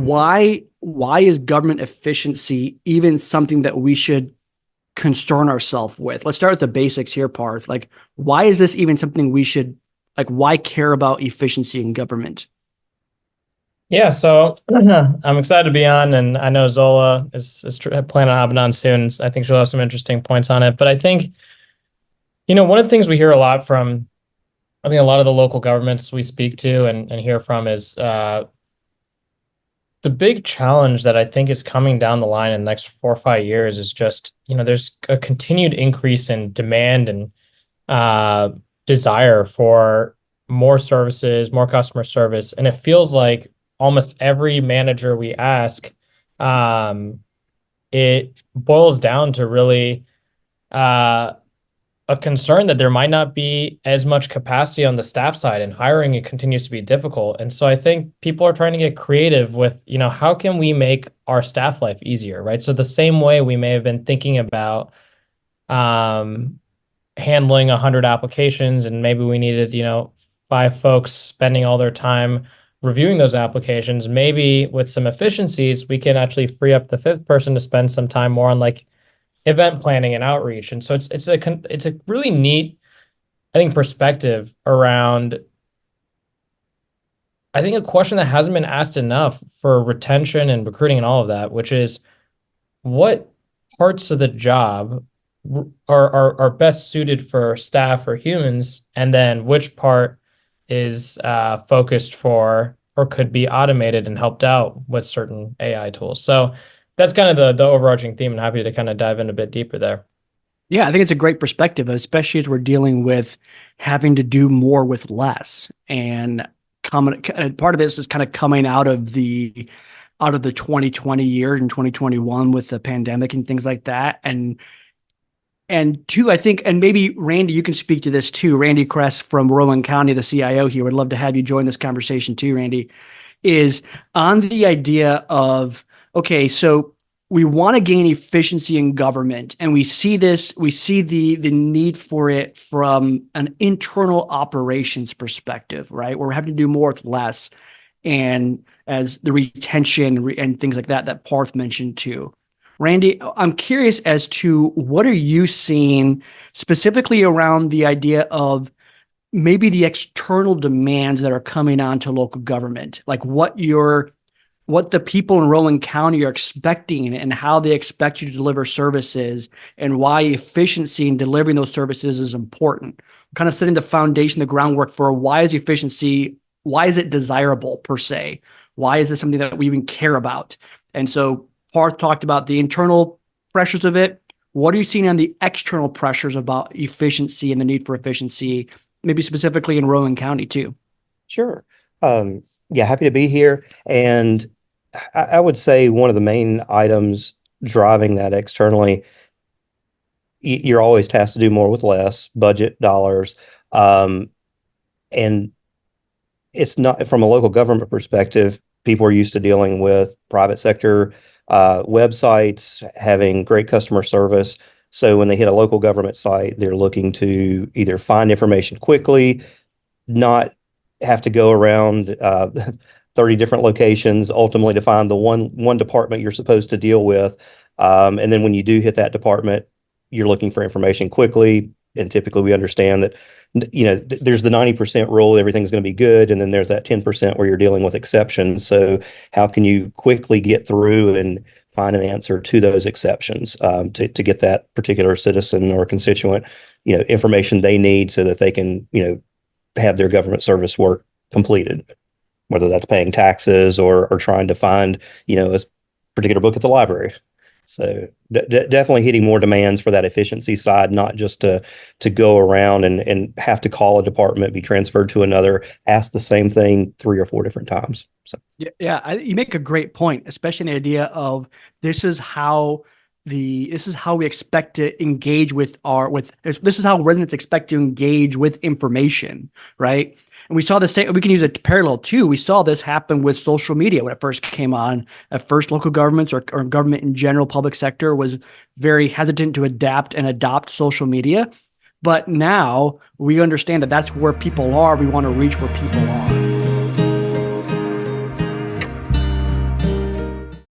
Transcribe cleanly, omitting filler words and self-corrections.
why is government efficiency even something that we should concern ourselves with? Let's start with the basics here, Parth. Like, why is this even something we should like? Why care about efficiency in government? Yeah, so I'm excited to be on, and I know Zola is planning on hopping on soon. I think she'll have some interesting points on it. But I think, one of the things we hear a lot from, I think a lot of the local governments we speak to and hear from is the big challenge that I think is coming down the line in the next 4 or 5 years is just, there's a continued increase in demand and uh, desire for more services, more customer service. And it feels like almost every manager we ask, um, it boils down to really uh, a concern that there might not be as much capacity on the staff side, and hiring it continues to be difficult. And so I think people are trying to get creative with, how can we make our staff life easier, right? So the same way we may have been thinking about um, handling 100 applications, and maybe we needed, five folks spending all their time reviewing those applications. Maybe with some efficiencies, we can actually free up the fifth person to spend some time more on like event planning and outreach. And so it's a really neat, I think, perspective around, I think, a question that hasn't been asked enough for retention and recruiting and all of that, which is what parts of the job are best suited for staff or humans, and then which part is focused for or could be automated and helped out with certain AI tools. So that's kind of the overarching theme, and happy to kind of dive in a bit deeper there. Yeah, I think it's a great perspective, especially as we're dealing with having to do more with less. And part of this is kind of coming out of the 2020 year and 2021 with the pandemic and things like that. And two, I think, and maybe Randy, you can speak to this too. Randy Kress from Rowan County, the CIO here, would love to have you join this conversation too, Randy, is on the idea of, okay, so we want to gain efficiency in government, and we see the need for it from an internal operations perspective, right? Where we're having to do more with less, and as the retention and things like that Parth mentioned too. Randy, I'm curious as to what are you seeing specifically around the idea of maybe the external demands that are coming on to local government, like what the people in Rowan County are expecting and how they expect you to deliver services, and why efficiency in delivering those services is important. Kind of setting the foundation, the groundwork for why is it desirable per se? Why is this something that we even care about? And so Parth talked about the internal pressures of it. What are you seeing on the external pressures about efficiency and the need for efficiency, maybe specifically in Rowan County too? Sure. Yeah, happy to be here. And I would say one of the main items driving that externally, you're always tasked to do more with less budget dollars. And it's not, from a local government perspective, people are used to dealing with private sector websites, having great customer service. So when they hit a local government site, they're looking to either find information quickly, not have to go around 30 different locations ultimately to find the one department you're supposed to deal with. And then when you do hit that department, you're looking for information quickly. And typically we understand that, there's the 90% rule, everything's going to be good. And then there's that 10% where you're dealing with exceptions. So how can you quickly get through and find an answer to those exceptions to get that particular citizen or constituent, information they need so that they can, have their government service work completed, whether that's paying taxes or trying to find, a particular book at the library. So definitely hitting more demands for that efficiency side, not just to go around and have to call a department, be transferred to another, ask the same thing 3 or 4 different times. So You make a great point, especially in the idea of this is how we expect to engage this is how residents expect to engage with information, right? And we saw this, we can use a parallel too. We saw this happen with social media when it first came on. At first, local governments or government in general, public sector was very hesitant to adapt and adopt social media. But now we understand that that's where people are. We want to reach where people are.